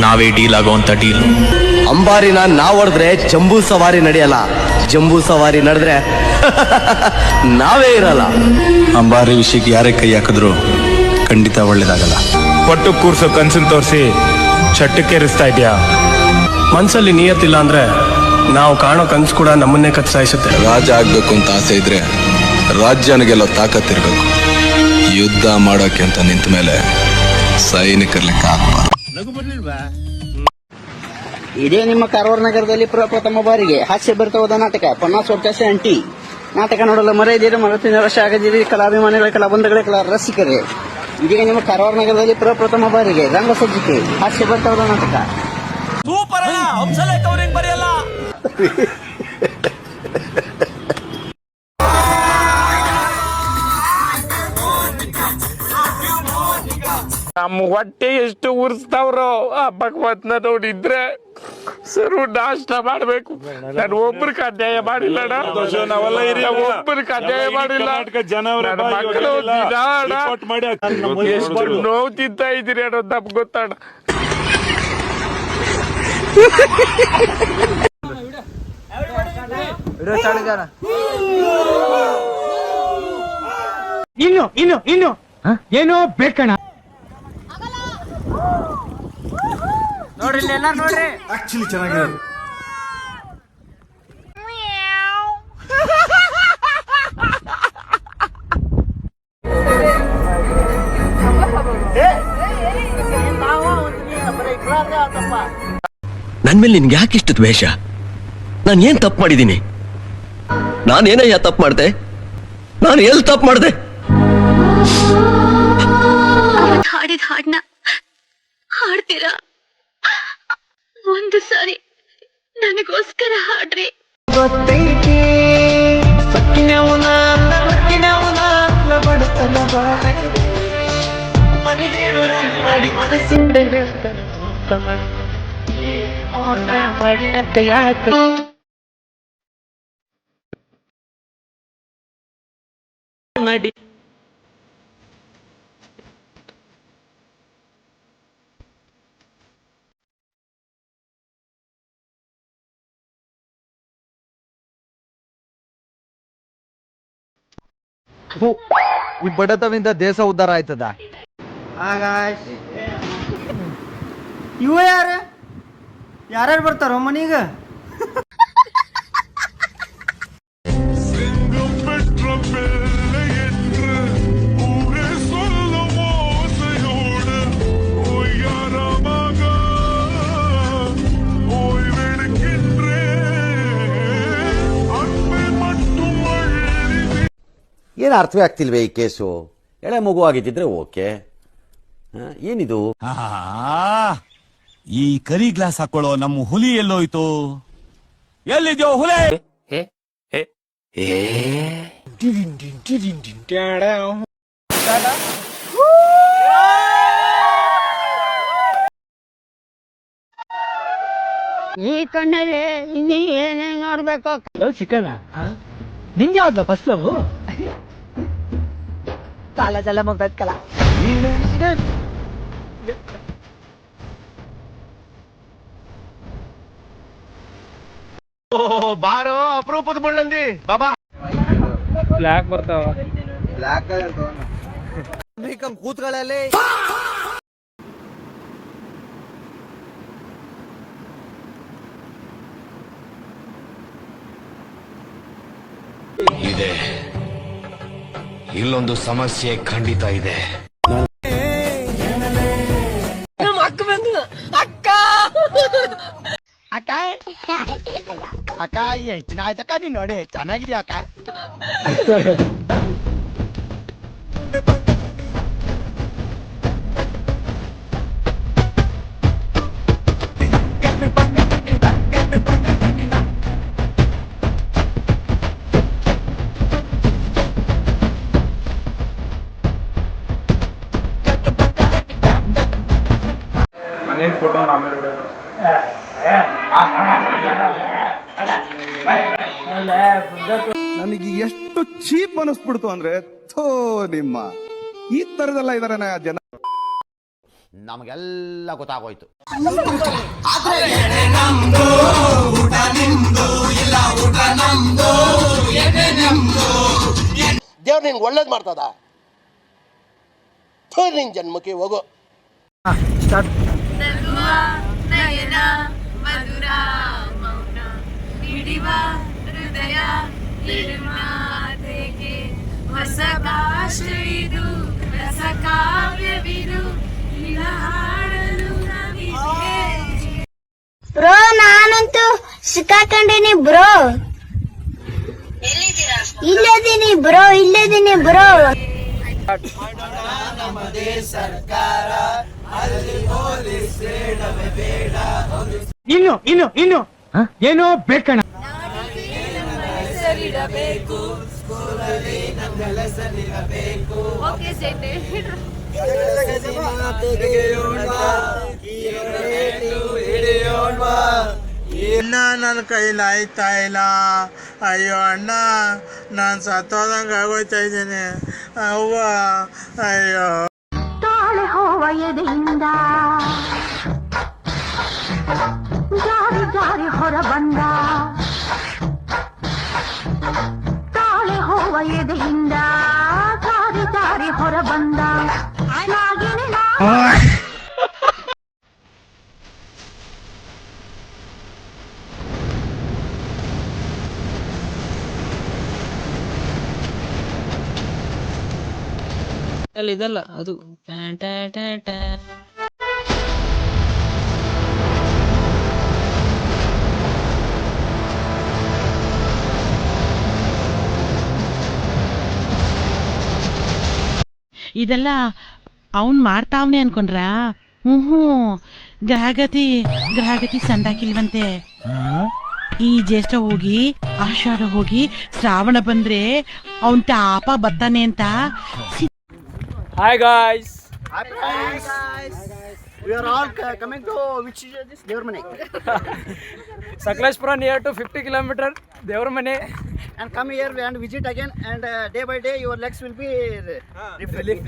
ನಾವೇ deal ಆಗೋಂತ deal. ಅಂಬಾರಿನ ನಾವ್ ಹೊಡೆದ್ರೆ ಜಂಬೂ ಸವಾರಿ ನಡೆಯಲ್ಲ, ಜಂಬೂ ಸವಾರಿ ನಡೆದ್ರೆ ನಾವೇ ಇರಲ್ಲ. ಅಂಬಾರಿ ವಿಷಯಕ್ಕೆ ಯಾರೇ ಕೈ ಹಾಕಿದ್ರು ಖಂಡಿತ ಒಳ್ಳೇದಾಗಲ್ಲ. ಒಟ್ಟು ಕೂರ್ಸೋ ಕನ್ಸನ್ ತೋರಿಸಿ ಚಟ್ಟಕ್ಕೇರಿಸ್ತಾ ಇದೆಯಾ? ಮನ್ಸಲ್ಲಿ ನಿಯತ್ತಿಲ್ಲ ಅಂದ್ರೆ ನಾವು ಕಾಣೋ ಕನ್ಸು ಕೂಡ ನಮ್ಮನ್ನೇ ಕಚ್ಚಾಯಿಸುತ್ತೆ. ರಾಜ ಆಗ್ಬೇಕು ಅಂತ ಆಸೆ ಇದ್ರೆ ರಾಜ್ಯನಿಗೆಲ್ಲ ತಾಕತ್ತಿರ್ಬೇಕು. ಯುದ್ಧ ಮಾಡೋಕೆ ಅಂತ ನಿಂತ ಮೇಲೆ ಸೈನಿಕರ ಲೆಕ್ಕ ಹಾಕ್ಬಾರ್ದು. ಇದೇ ನಿಮ್ಮ ಕಾರವಾರ ನಗರದಲ್ಲಿ ಪ್ರಪ್ರಥಮ ಬಾರಿಗೆ ಹಾಸ್ಯಭರಿತವಾದ ನಾಟಕ 50 ವರ್ಷ ಅಂಟಿ ನಾಟಕ ನೋಡಲು ಮರೆಯದಿರಿ, ಮರೆತು ನಿರಾಶೆ ಆಗದಿರಿ. ಕಲಾಭಿಮಾನಿಗಳ, ಕಲಾಬಂಧುಗಳ, ಕಲಾ ರಸಿಕರೇ, ಇದೀಗ ನಿಮ್ಮ ಕಾರವಾರ ನಗರದಲ್ಲಿ ಪ್ರಪ್ರಥಮ ಬಾರಿಗೆ ರಂಗ ಸಜ್ಜಿಕೆ ಹಾಸ್ಯಭರಿತವಾದ ನಾಟಕ. ನಮ್ಮ ಹೊಟ್ಟೆ ಎಷ್ಟು ಉರ್ಸ್ತಾವ್ರೋ ಆ ಭಗವತ್ನ ನೋಡಿದ್ರೆ ಸರು ನಾಷ್ಟ ಮಾಡ್ಬೇಕು. ನಾನು ಒಬ್ರಿಗೆ ಅನ್ಯಾಯ ಮಾಡಿಲ್ಲ, ಒಬ್ರಿಗೆ ಅನ್ಯಾಯ ಮಾಡಿಲ್ಲ. ನನ್ನ ಮಕ್ಕಳು ಎಷ್ಟು ನೋವು ತಿಂತ ಇದ್ದೀರಿ ಅನ್ನೋದು ನಮ್ಗೆ ಗೊತ್ತಾಡ. ಇನ್ನು ಏನೋ ಬೇಕಣ್ಣ ನೋಡ್ರಿ, ಎಲ್ಲ ನೋಡ್ರಿ. ಆಕ್ಚುಲಿ ಚೆನ್ನಾಗಿದೆ. ನನ್ ಮೇಲೆ ನಿನ್ಗೆ ಯಾಕೆ ಇಷ್ಟು ದ್ವೇಷ? ನಾನು ಏನ್ ತಪ್ಪು ಮಾಡಿದ್ದೀನಿ? ನಾನೇನಯ್ಯ ತಪ್ಪು ಮಾಡ್ದೆ? ನಾನು ಎಲ್ಲಿ ತಪ್ಪು ಮಾಡ್ದೆ? ಹಾಡಿದ ಹಾಡನ್ನ ಹಾಡ್ತೀರಾ? ಒಂದು ಸಾರಿ ನನಗೋಸ್ಕರ ಹಾಡ್ರಿ. ಮಾಡಿ ಈ ಬಡತವಿಂದ ದೇಶ ಉದ್ಧಾರ ಆಯ್ತದ. ಇವ ಯಾರ್ಯಾರು ಬರ್ತಾರೋ ಮನೀಗ? ಏನು ಅರ್ಥವೇ ಆಗ್ತಿಲ್ವೇ ಈ ಕೇಸು? ಎಳೆ ಮಗು ಆಗಿದ್ದಿದ್ರೆ ಓಕೆ, ಏನಿದು? ಈ ಕರಿ ಗ್ಲಾಸ್ ಹಾಕೊಳ್ಳೋ ನಮ್ಮ ಹುಲಿ ಎಲ್ಲೋಯ್ತು? ಎಲ್ಲಿದ್ಯೋ ಹುಲಿ? ಈ ಕಣ್ಣಲ್ಲಿ ಇನ್ನೀ ಏನೇ ನೋಡ್ಬೇಕು? ಚಿಕನ ನಿಂಗೆ ಯಾವ್ದ ಫಸ್ಟ್ ಲವ್? ಕಾಲ ಜಲ ಮುಗ್ದಲ್ಲ. ಬಾರೋ ಅಪರೂಪದ ಬಳ್ಳಂದಿ ಬಾಬಾ. ಬ್ಲಾಕ್ ಬರ್ತಾವ, ಕೂತ್ಗಳಲ್ಲಿ ಇದೆ. ಇಲ್ಲೊಂದು ಸಮಸ್ಯೆ ಖಂಡಿತ ಇದೆ. ಅಕ್ಕ ಅಕ್ಕ ಎಷ್ಟು ದಿನ ಆಯ್ತಕ್ಕ ನೀನ್ ನೋಡಿ, ಚೆನ್ನಾಗಿದ್ಯಾ ಅಕ್ಕ? ಫೋಟೋ ನನಗೆ ಎಷ್ಟು ಚೀಪ್ ಅನಿಸ್ಬಿಡ್ತು ಅಂದ್ರೆ, ಥೋ ನಿಮ್ಮ ಈ ತರದೆಲ್ಲ ಇದಾರೆ ಜನ. ನಮಗೆಲ್ಲ ಗೊತ್ತಾಗೋಯ್ತು. ದೇವ್ರು ನಿನ್ಗೆ ಒಳ್ಳೇದು ಮಾಡ್ತದ. ನಿನ್ ಜನ್ಮಕ್ಕೆ ಹೋಗೋ. ಬ್ರೋ ನಾನಂತೂ ಸಿಕ್ಕಾಕೊಂಡೀನಿ ಬ್ರೋ. ಇಲ್ಲದೀನಿ ಬ್ರೋ. ಇನ್ನು ಏನೋ ಬೇಕಣ್ಣ. ಇನ್ನ ನನ್ನ ಕೈಲಿ ಆಯ್ತಾ ಇಲ್ಲ. ಅಯ್ಯೋ ಅಣ್ಣ, ನಾನು ಸತ್ತೋದಂಗ ಆಗೋಯ್ತಾ ಇದ್ದೀನಿ. ಅವ್ವ ಅಯ್ಯೋ. ತಾಳೆ ಹೋವ ಎದೆಯಿಂದ ಜಾರಿ ಹೊರ ಬಂದ. ತಾಳೆ ಹೋವ ಎದೆಯಿಂದ ಜಾರಿ ಹೊರ ಬಂದ. ಇದಲ್ಲ ಅದು ಇದೆಲ್ಲ ಅವನ್ ಮಾಡ್ತಾವ್ನೆ ಅನ್ಕೊಂಡ್ರ. ಗ್ರಹಗತಿ ಸಂದಾಕಿಲ್ವಂತೆ. ಈ ಜ್ಯೇಷ್ಠ ಹೋಗಿ ಆಷಾಢ ಹೋಗಿ ಶ್ರಾವಣ ಬಂದ್ರೆ ಅವನ್ ತಾಪ ಬರ್ತಾನೆ ಅಂತ. Hi guys. We are all coming to which is this ದೇವ್ರ ಮನೆ. ಸಕಲೇಶ್ಪುರ ನಿಯರ್ ಟು 50 ಕಿಲೋಮೀಟರ್ ದೇವ್ರ ಮನೆ. And come here and visit again, and day by day your legs will be refilled.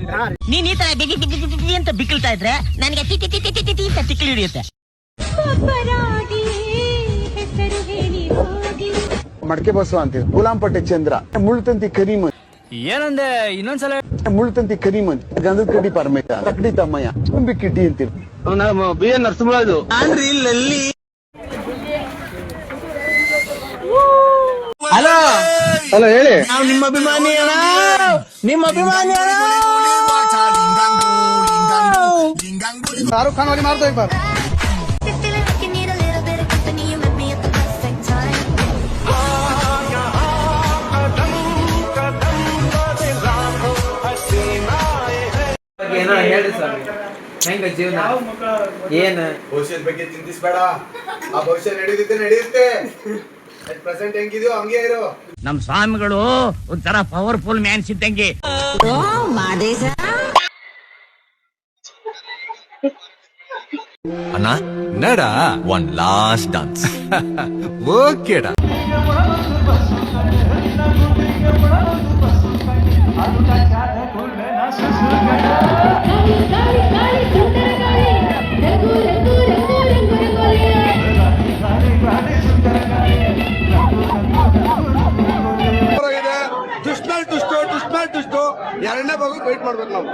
ನೀನ್ ಈ ತರ ಬಿಗಿ ಅಂತ ಬಿಕ್ಕಳ್ತಾ ಇದ್ರೆ ನನಗೆ ಟಿ ಅಂತ ತಿಕ್ಕಲಿ ಹಿಡಿಯುತ್ತೆ. ಮಡಕೆ ಬಸವ ಅಂತೀವಿ. ಗುಲಾಂಪಟ್ಟೆ ಚಂದ್ರ, ಮುಳ್ತಂತಿ ಕರೀಮನ್. ಏನಂದೆ ಇನ್ನೊಂದ್ಸಲ? ಮುಳ್ತಂತಿ ಕರೀಮನ್, ಗಂಧದ ಕಡ್ಡಿ ಪರಮೇಶ, ತಕ್ಕಡಿ ತಮ್ಮಯ್ಯ, ತುಂಬಿ ಕಿಟ್ಟಿ ಅಂತೀವಿ. B N Narasimharaju. ಹಲೋ ಹೇಳಿ. ನಾವು ನಿಮ್ಮ ಅಭಿಮಾನಿ ಅಣ್ಣ. ಶಾರುಖ್ ಖಾನ್ ಅವ್ರಿಗೆ ಮಾಡ್ತಾ ಇದ್ದಾರೆ. ಹೇಳ್ರಿ ಸರ್, ಹೆಂಗ ಜೀವನ ಏನ್ ಭವಿಷ್ಯದ ಬಗ್ಗೆ ಚಿಂತಿಸ್ಬೇಡ. ಆ ಭವಿಷ್ಯ ನಡೆಯುತ್ತೆ. ಪ್ರೆಸೆಂಟ್ ಹೆಂಗಿದೆಯೋ ಹಂಗೆ ಇರೋ. ನಮ್ ಸ್ವಾಮಿಗಳು ಒಂಥರ ಪವರ್ಫುಲ್ ಮ್ಯಾನ್ಸ್ ಇದ್ದಂಗೆ. ಅಣ್ಣ ನಡ ಒನ್ ಲಾಸ್ಟ್ ಡಾನ್ಸ್. ಓಕೆಡಾ. ಟುಷ್ಟು ಎರಡನೇ ಭಾಗ ವೇಟ್ ಮಾಡ್ಬೇಕು ನಾವು.